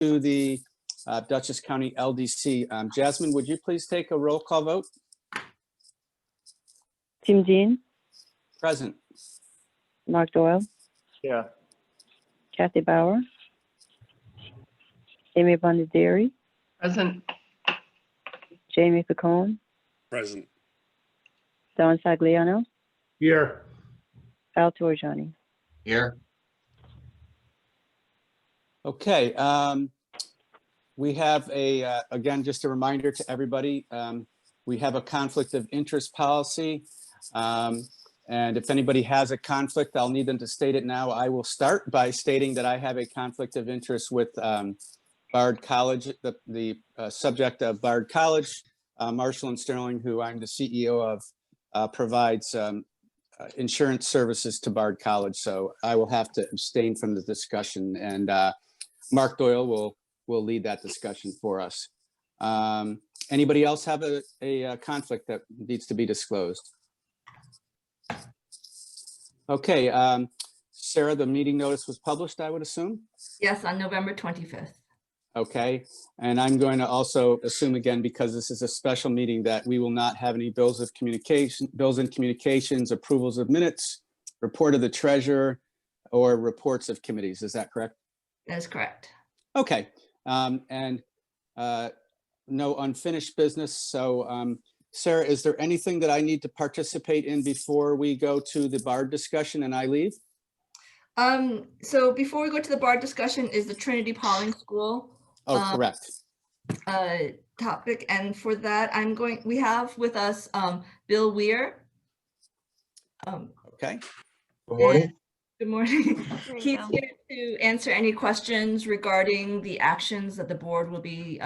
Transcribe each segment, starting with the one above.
to the Dutchess County LDC. Jasmine, would you please take a roll call vote? Tim Dean, Present. Mark Doyle, Yeah. Kathy Bauer, Amy Bondieri, Present. Jamie Picone, Present. Don Sagliano, Here. Al Torjani. Here. Okay. We have again, just a reminder to everybody, we have a conflict of interest policy. And if anybody has a conflict, I'll need them to state it now. I will start by stating that I have a conflict of interest with Bard College, the subject of Bard College. Marshall and Sterling, who I'm the CEO of, provides insurance services to Bard College. So I will have to abstain from the discussion, and Mark Doyle will lead that discussion for us. Anybody else have a conflict that needs to be disclosed? Okay, Sarah, the meeting notice was published, I would assume? Yes, on November 25th. Okay, and I'm going to also assume again, because this is a special meeting, that we will not have any bills and communications, approvals of minutes, report of the treasurer, or reports of committees. Is that correct? That is correct. Okay, and no unfinished business. So Sarah, is there anything that I need to participate in before we go to the BARD discussion and I leave? So before we go to the BARD discussion is the Trinity Pauling School. Oh, correct. Topic, and for that we have with us Bill Weir. Okay. Good morning. Good morning. He's here to answer any questions regarding the actions that the board will be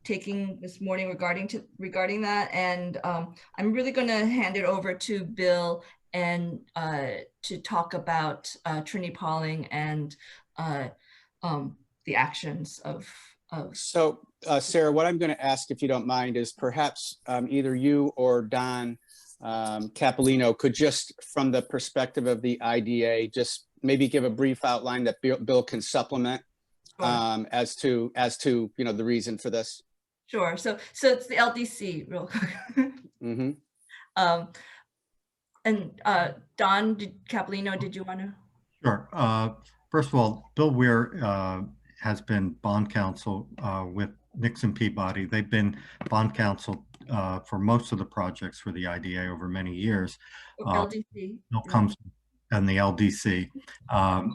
taking this morning regarding that. And I'm really going to hand it over to Bill and to talk about Trinity Pauling and the actions of. So Sarah, what I'm going to ask, if you don't mind, is perhaps either you or Don Capolino could just, from the perspective of the IDA, just maybe give a brief outline that Bill can supplement as to the reason for this. Sure. So it's the LDC real quick. Mm-hmm. And Don Capolino, did you want to? Sure. First of all, Bill Weir has been bond counsel with Nixon Peabody. They've been bond counsel for most of the projects for the IDA over many years. LDC. Bill comes and the LDC. And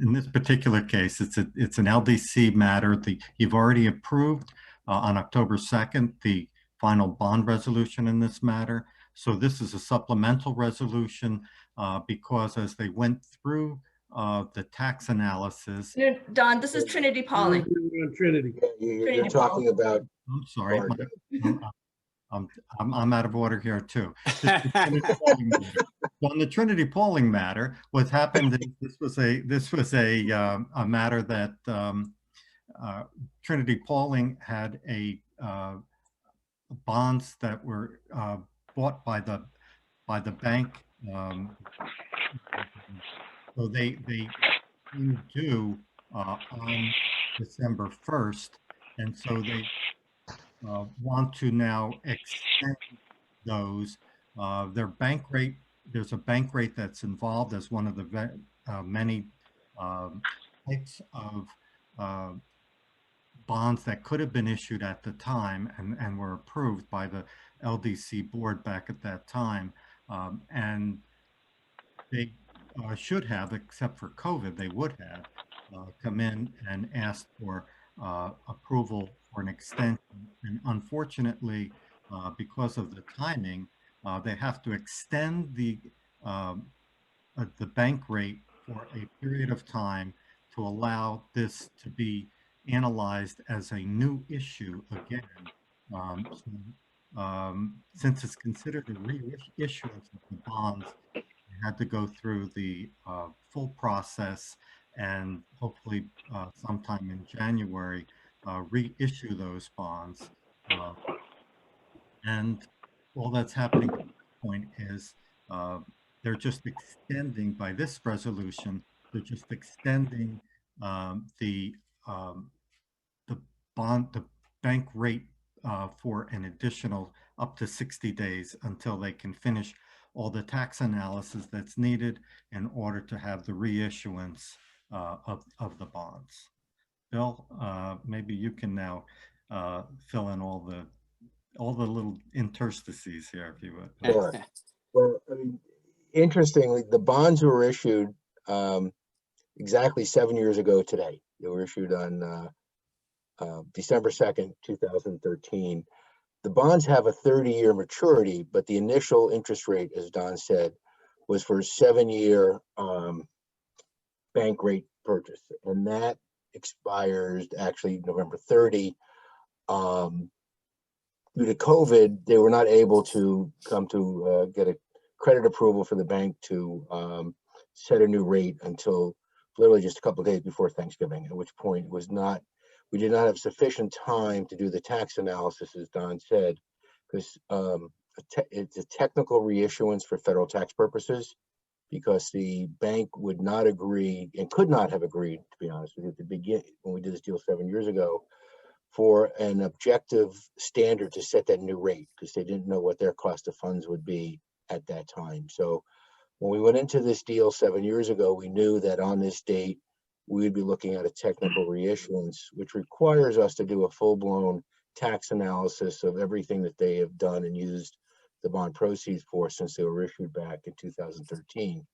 in this particular case, it's an LDC matter. You've already approved on October 2nd the final bond resolution in this matter. So this is a supplemental resolution because as they went through the tax analysis. No, Don, this is Trinity Pauling. Trinity. You're talking about. I'm sorry. I'm out of order here too. On the Trinity Pauling matter, what happened is this was a matter that Trinity Pauling had bonds that were bought by the bank. So they came due on December 1st, and so they want to now extend those. Their bank rate, there's a bank rate that's involved as one of the many types of bonds that could have been issued at the time and were approved by the LDC board back at that time. And they should have, except for COVID, they would have come in and asked for approval for an extension. And unfortunately, because of the timing, they have to extend the bank rate for a period of time to allow this to be analyzed as a new issue again. Since it's considered a reissuance of the bonds, had to go through the full process and hopefully sometime in January reissue those bonds. And all that's happening at this point is they're just extending, by this resolution, they're just extending the the bank rate for an additional up to 60 days until they can finish all the tax analysis that's needed in order to have the reissuance of the bonds. Bill, maybe you can now fill in all the little interstices here, if you would. Sure. Well, I mean, interestingly, the bonds were issued exactly 7 years ago today. They were issued on December 2nd, 2013. The bonds have a 30-year maturity, but the initial interest rate, as Don said, was for a 7-year bank rate purchase, and that expires actually November 30. Due to COVID, they were not able to come to get a credit approval for the bank to set a new rate until literally just a couple of days before Thanksgiving, at which point we did not have sufficient time to do the tax analysis, as Don said, because it's a technical reissuance for federal tax purposes, because the bank would not agree and could not have agreed, to be honest with you, at the beginning when we did this deal 7 years ago, for an objective standard to set that new rate, because they didn't know what their cost of funds would be at that time. So when we went into this deal 7 years ago, we knew that on this date, we would be looking at a technical reissuance, which requires us to do a full-blown tax analysis of everything that they have done and used the bond proceeds for since they were issued back in 2013.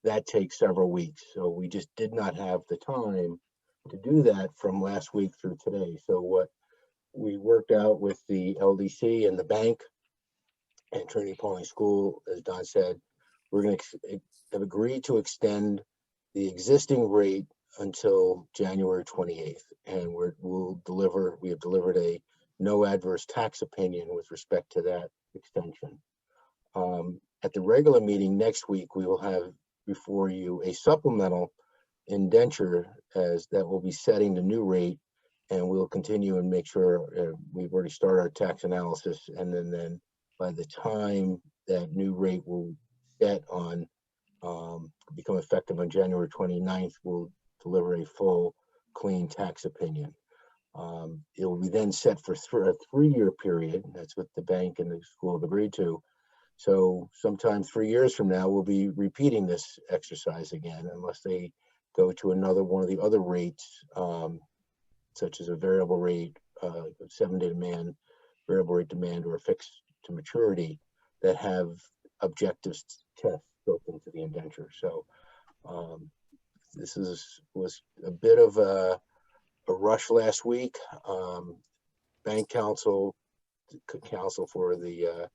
That takes several weeks. So we just did not have the time to do that from last week through today. So what we worked out with the LDC and the bank and Trinity Pauling School, as Don said, we're going to have agreed to extend the existing rate until January 28th. And we have delivered a no adverse tax opinion with respect to that extension. At the regular meeting next week, we will have before you a supplemental indenture as that will be setting the new rate, and we'll continue and make sure we've already started our tax analysis, and then by the time that new rate will set on become effective on January 29th, we'll deliver a full clean tax opinion. It will be then set for a 3-year period. That's what the bank and the school have agreed to. So sometime 3 years from now, we'll be repeating this exercise again, unless they go to another one of the other rates, such as a variable rate, 7-day demand, variable rate demand, or a fixed to maturity that have objective tests built into the indenture. So this was a bit of a rush last week. Bank counsel for the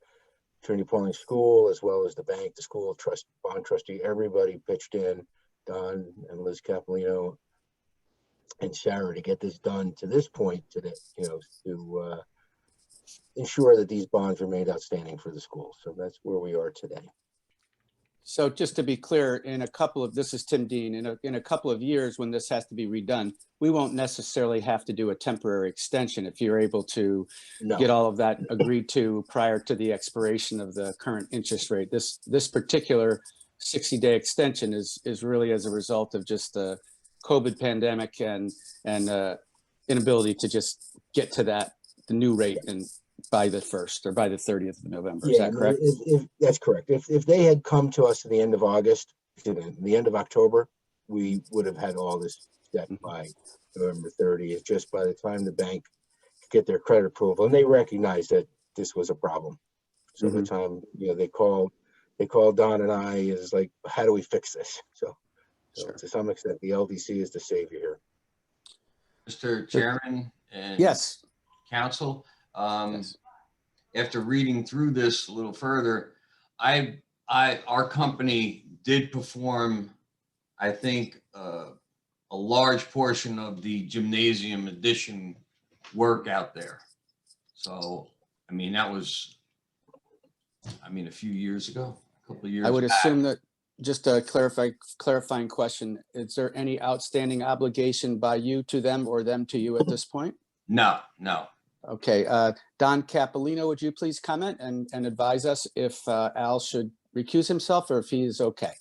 Trinity Pauling School, as well as the bank, the school, bond trustee, everybody pitched in, Don and Liz Capolino and Sarah, to get this done to this point today, to ensure that these bonds remained outstanding for the school. So that's where we are today. So just to be clear, this is Tim Dean, in a couple of years when this has to be redone, we won't necessarily have to do a temporary extension if you're able to get all of that agreed to prior to the expiration of the current interest rate. This particular 60-day extension is really as a result of just the COVID pandemic and inability to just get to the new rate and by the 1st or by the 30th of November. Is that correct? If that's correct. If they had come to us at the end of the end of October, we would have had all this set by November 30th, just by the time the bank could get their credit approval. And they recognized that this was a problem. So the time, they called Don and I, is like, how do we fix this? So to some extent, the LDC is the savior here. Mr. Chairman and Yes. Council, Yes. after reading through this a little further, our company did perform, I think, a large portion of the gymnasium addition work out there. So, I mean, that was, a few years ago, a couple of years I would back. assume that, just a clarifying question, is there any outstanding obligation by you to them or them to you at this point? No. Okay, Don Capolino, would you please comment and advise us if Al should recuse himself or if he is okay?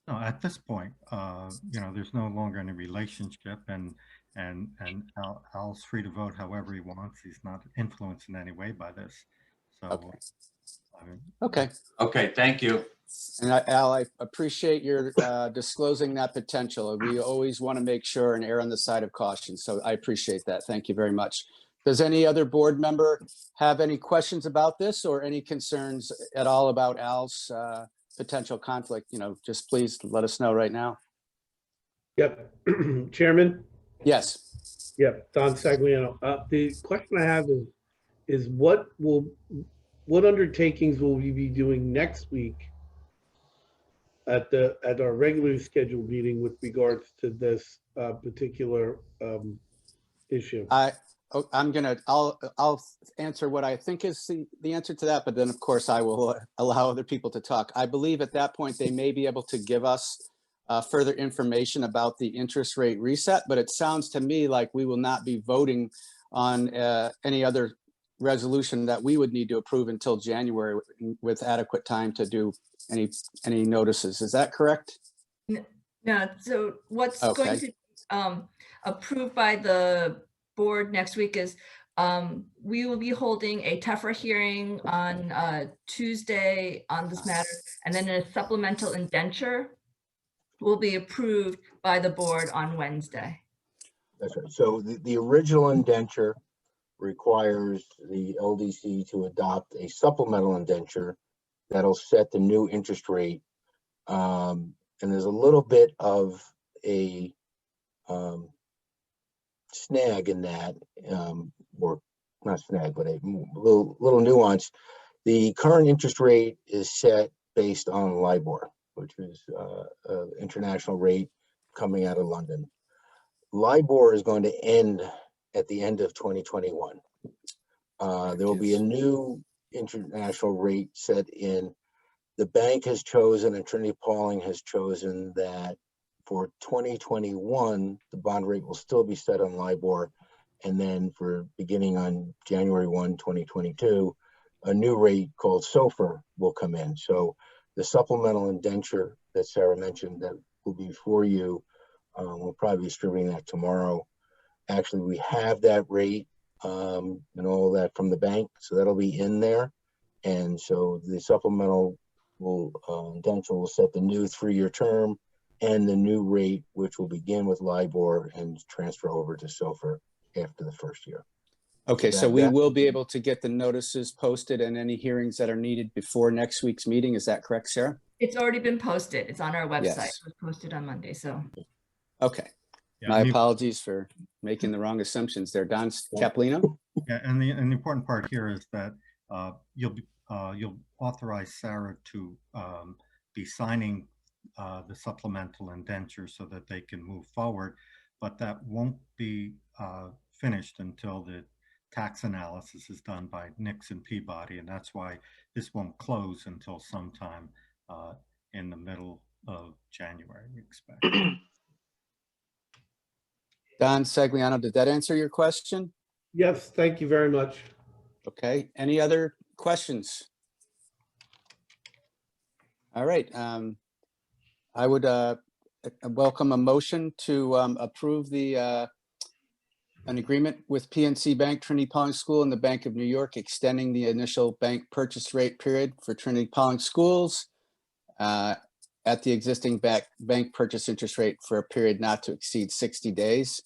No, at this point, there's no longer any relationship, and and Al's free to vote however he wants. He's not influenced in any way by this. So, Okay. I mean, Okay. Okay, thank you. And Al, I appreciate your disclosing that potential. We always want to make sure and err on the side of caution. So I appreciate that. Thank you very much. Does any other board member have any questions about this or any concerns at all about Al's potential conflict? You know, just please let us know right now. Yep. Chairman? Yes. Yep, Don Sagliano. The question I have is what undertakings will we be doing next week at our regularly scheduled meeting with regards to this particular issue? I'll answer what I think is the answer to that, but then of course I will allow other people to talk. I believe at that point they may be able to give us further information about the interest rate reset, but it sounds to me like we will not be voting on any other resolution that we would need to approve until January with adequate time to do any notices. Is that correct? No, so what's Okay. going to be approved by the board next week is we will be holding a TEFRA hearing on Tuesday on this matter, and then a supplemental indenture will be approved by the board on Wednesday. That's right. So the original indenture requires the LDC to adopt a supplemental indenture that'll set the new interest rate. And there's a little bit of a snag in that, or not snag, but a little nuance. The current interest rate is set based on LIBOR, which is an international rate coming out of London. LIBOR is going to end at the end of 2021. There will be a new international rate set in. The bank has chosen, and Trinity Pauling has chosen, that for 2021, the bond rate will still be set on LIBOR. And then for beginning on January 1, 2022, a new rate called SOFR will come in. So the supplemental indenture that Sarah mentioned that will be for you, we'll probably be distributing that tomorrow. Actually, we have that rate and all that from the bank, so that'll be in there. And so the supplemental indenture will set the new 3-year term and the new rate, which will begin with LIBOR and transfer over to SOFR after the first year. Okay, so we will be able to get the notices posted and any hearings that are needed before next week's meeting. Is that correct, Sarah? It's already been posted. It's on our website. Yes. It was posted on Monday, so. Okay. yeah, My and the- apologies for making the wrong assumptions there. Don Capolino? Yeah, and the important part here is that you'll authorize Sarah to be signing the supplemental indenture so that they can move forward, but that won't be finished until the tax analysis is done by Nix and Peabody, and that's why this won't close until sometime in the middle of January, we expect. Don Sagliano, did that answer your question? Yes, thank you very much. Okay, any other questions? All right, I would welcome a motion to approve the an agreement with PNC Bank, Trinity Pauling School, and the Bank of New York, extending the initial bank purchase rate period for Trinity Pauling Schools at the existing bank purchase interest rate for a period not to exceed 60 days.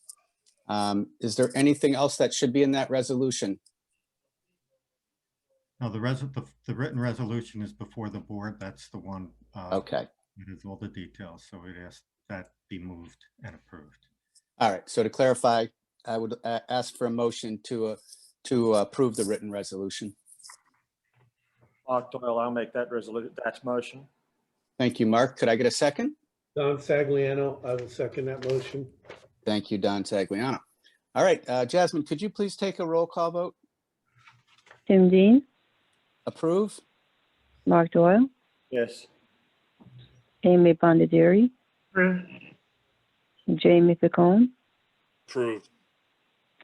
Is there anything else that should be in that resolution? No, the written resolution is before the board. That's the one. Okay. It has all the details, so it asks that be moved and approved. All right. So to clarify, I would ask for a motion to approve the written resolution. Mark Doyle, I'll make that motion. Thank you, Mark. Could I get a second? Don Sagliano, I will second that motion. Thank you, Don Sagliano. All right, Jasmine, could you please take a roll call vote? Tim Dean, Approve? Mark Doyle, Yes. Amy Bondieri, Jamie Picone, Approved.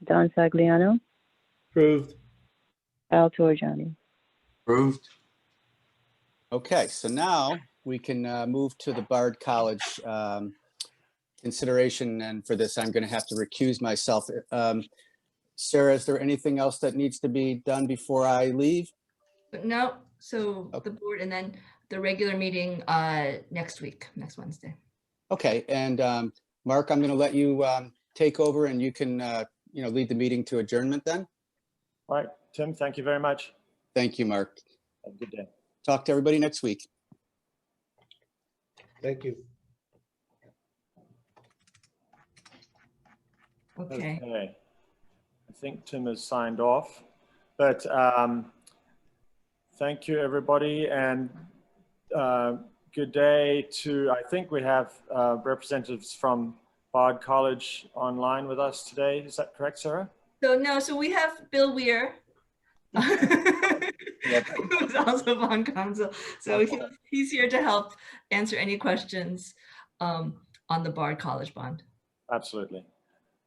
Don Sagliano, Approved. Al Torjani. Approved. Okay, so now we can move to the Bard College consideration, and for this, I'm going to have to recuse myself. Sarah, is there anything else that needs to be done before I leave? But no, so Okay. the board and then the regular meeting next week, next Wednesday. Okay, and Mark, I'm going to let you take over, and you can, lead the meeting to adjournment then. All right, Tim, thank you very much. Thank you, Mark. Have a good day. Talk to everybody next week. Thank you. Okay. Okay. I think Tim has signed off, but thank you, everybody, and good day to, I think we have representatives from Bard College online with us today. Is that correct, Sarah? So we have Bill Weir. Who's also on council. So he's here to help answer any questions on the Bard College bond. Absolutely.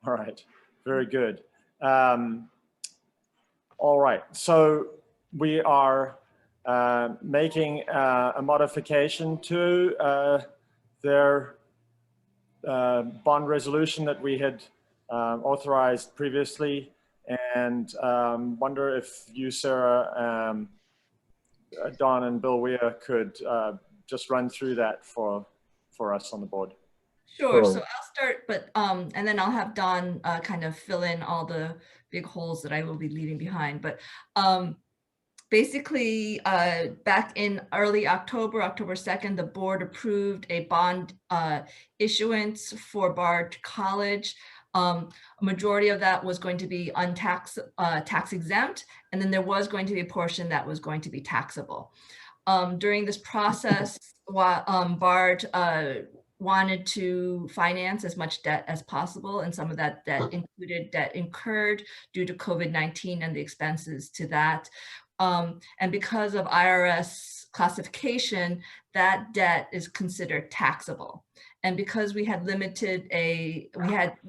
All right. Very good. All right. So we are making a modification to their bond resolution that we had authorized previously, and wonder if you, Sarah, Don and Bill Weir could just run through that for us on the board. Sure. Sure. So I'll start, but and then I'll have Don kind of fill in all the big holes that I will be leaving behind. But basically, back in early October 2nd, the board approved a bond issuance for Bard College. A majority of that was going to be tax exempt, and then there was going to be a portion that was going to be taxable. During this process, Bard wanted to finance as much debt as possible, and some of that debt included debt incurred due to COVID-19 and the expenses to that. And because of IRS classification, that debt is considered taxable. And because we had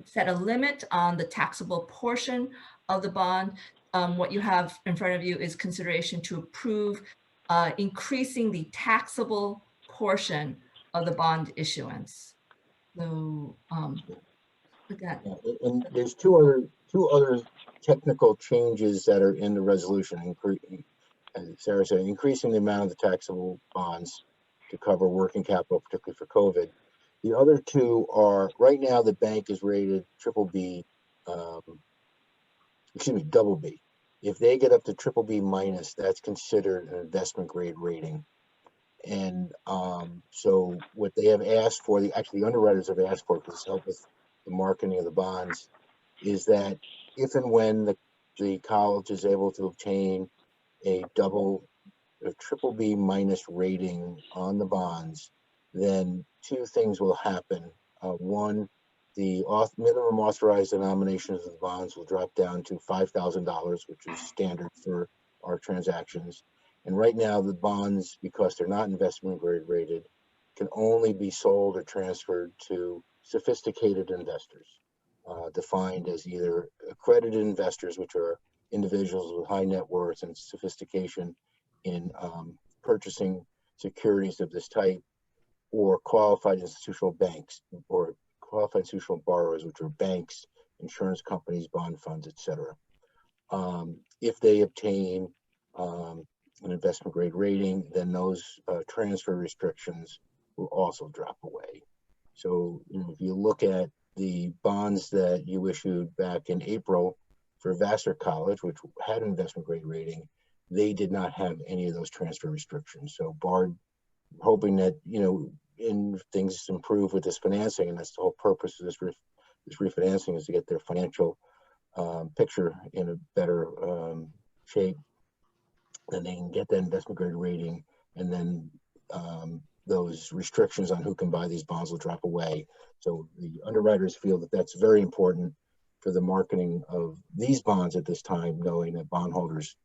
set a limit on the taxable portion of the bond, what you have in front of you is consideration to approve increasing the taxable portion of the bond issuance. So with that. Yeah, and there's two other technical changes that are in the resolution. As Sarah said, increasing the amount of the taxable bonds to cover working capital, particularly for COVID. The other two are, right now the bank is rated double B. If they get up to BBB minus, that's considered an investment grade rating. And so what they have asked for, the underwriters have asked for, because it's help with the marketing of the bonds, is that if and when the college is able to obtain a BBB minus rating on the bonds, then two things will happen. One, the minimum authorized denominations of the bonds will drop down to $5,000, which is standard for our transactions. And right now, the bonds, because they're not investment grade rated, can only be sold or transferred to sophisticated investors, defined as either accredited investors, which are individuals with high net worth and sophistication in purchasing securities of this type, or qualified institutional banks or qualified institutional borrowers, which are banks, insurance companies, bond funds, etc. If they obtain an investment grade rating, then those transfer restrictions will also drop away. So if you look at the bonds that you issued back in April for Vassar College, which had an investment grade rating, they did not have any of those transfer restrictions. So Bard, hoping that, in things improve with this financing, and that's the whole purpose of this refinancing, is to get their financial picture in a better shape, and they can get that investment grade rating, and then those restrictions on who can buy these bonds will drop away. So the underwriters feel that that's very important for the marketing of these bonds at this time, knowing that bondholders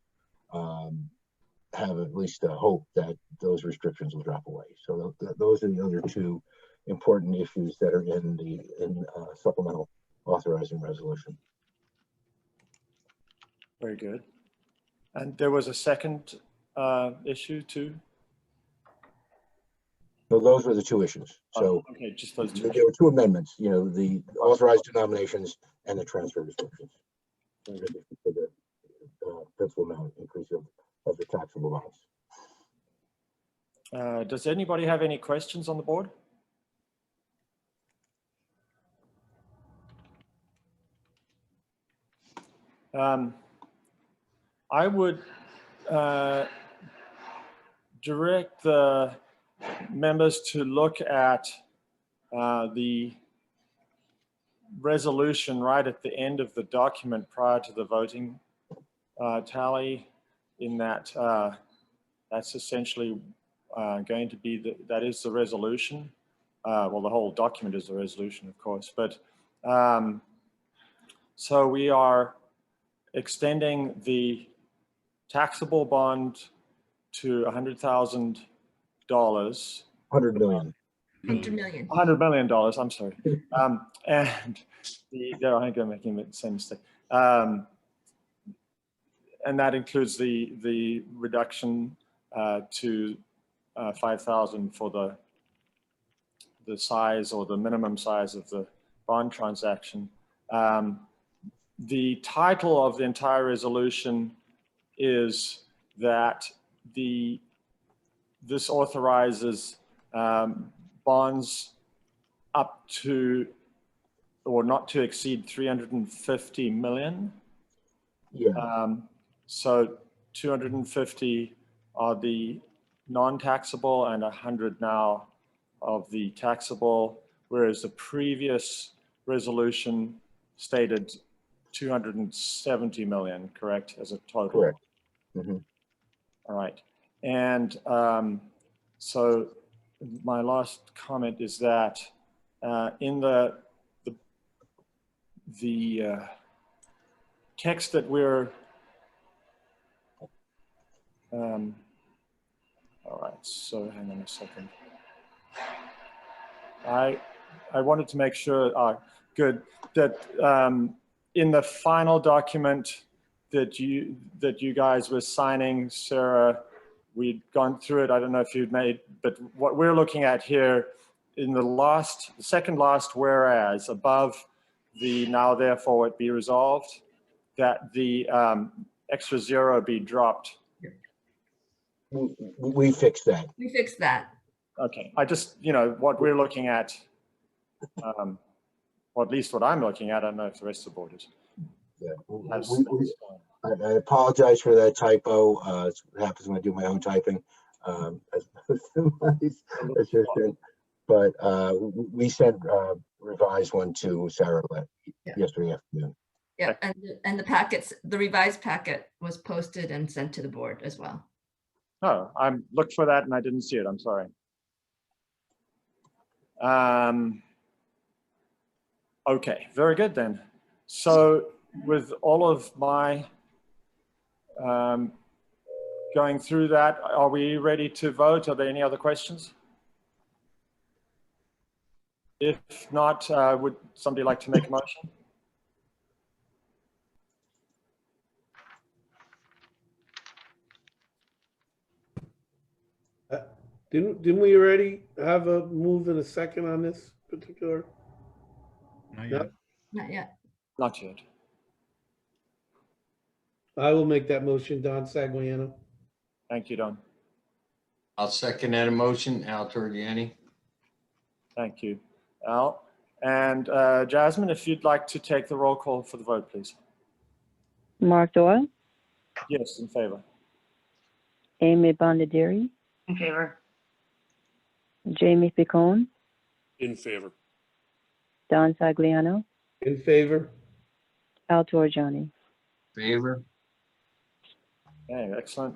have at least a hope that those restrictions will drop away. So those are the other two important issues that are in the supplemental authorizing resolution. Very good. And there was a second issue too? So those were the two issues. So Okay, just those two. there were two amendments, you know, the authorized denominations and the transfer restrictions. For the principal amount increase of the taxable amounts. Does anybody have any questions on the board? I would direct the members to look at the resolution right at the end of the document prior to the voting tally, in that that's essentially going to be that is the resolution. Well, the whole document is the resolution, of course, but so we are extending the taxable bond to $100,000. $100 million. 100 million. $100 million, I'm sorry. And I'm making the same mistake. And that includes the reduction to 5,000 for the size, or the minimum size, of the bond transaction. The title of the entire resolution is that this authorizes bonds up to, or not to exceed, 350 million. Yeah. So 250 are the non-taxable and 100 now of the taxable, whereas the previous resolution stated 270 million, correct, as a total? Correct. Mm-hmm. All right. And so my last comment is that in the text that we're all right, so hang on a second. I wanted to make sure, good, that in the final document that you guys were signing, Sarah, we'd gone through it. I don't know if you'd made, but what we're looking at here in the second last whereas, above the now therefore it be resolved, that the extra zero be dropped. We fixed that. We fixed that. Okay, I just, what we're looking at, or at least what I'm looking at, I don't know if the rest of the board is. Yeah. I apologize for that typo. It happens when I do my own typing. But we sent revised one to Sarah yesterday afternoon. Yeah, and the packets, the revised packet was posted and sent to the board as well. Oh, I looked for that and I didn't see it. I'm sorry. Okay, very good then. So with all of my going through that, are we ready to vote? Are there any other questions? If not, would somebody like to make a motion? Didn't we already have a move and a second on this particular? Not No? yet. Not yet. Not yet. I will make that motion, Don Sagliano. Thank you, Don. I'll second that motion, Al Torriani. Thank you, Al. And Jasmine, if you'd like to take the roll call for the vote, please. Mark Doyle, Yes, in favor. Amy Bondieri, In favor. Jamie Picone, In favor. Don Sagliano, In favor? Al Torriani. Favor? Okay, excellent.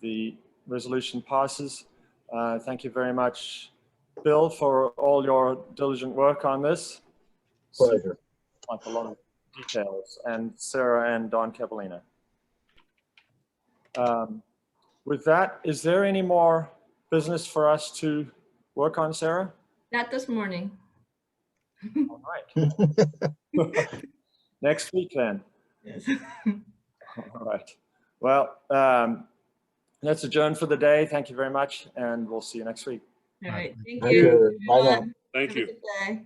The resolution passes. Thank you very much, Bill, for all your diligent work on this. Pleasure. Like a lot of details, and Sarah and Don Capolina. With that, is there any more business for us to work on, Sarah? Not this morning. All right. Next week then. Yes. All right. Well, let's adjourn for the day. Thank you very much, and we'll see you next week. All right, thank Thank you. you. Bye now. everyone. Thank Have a you. good day.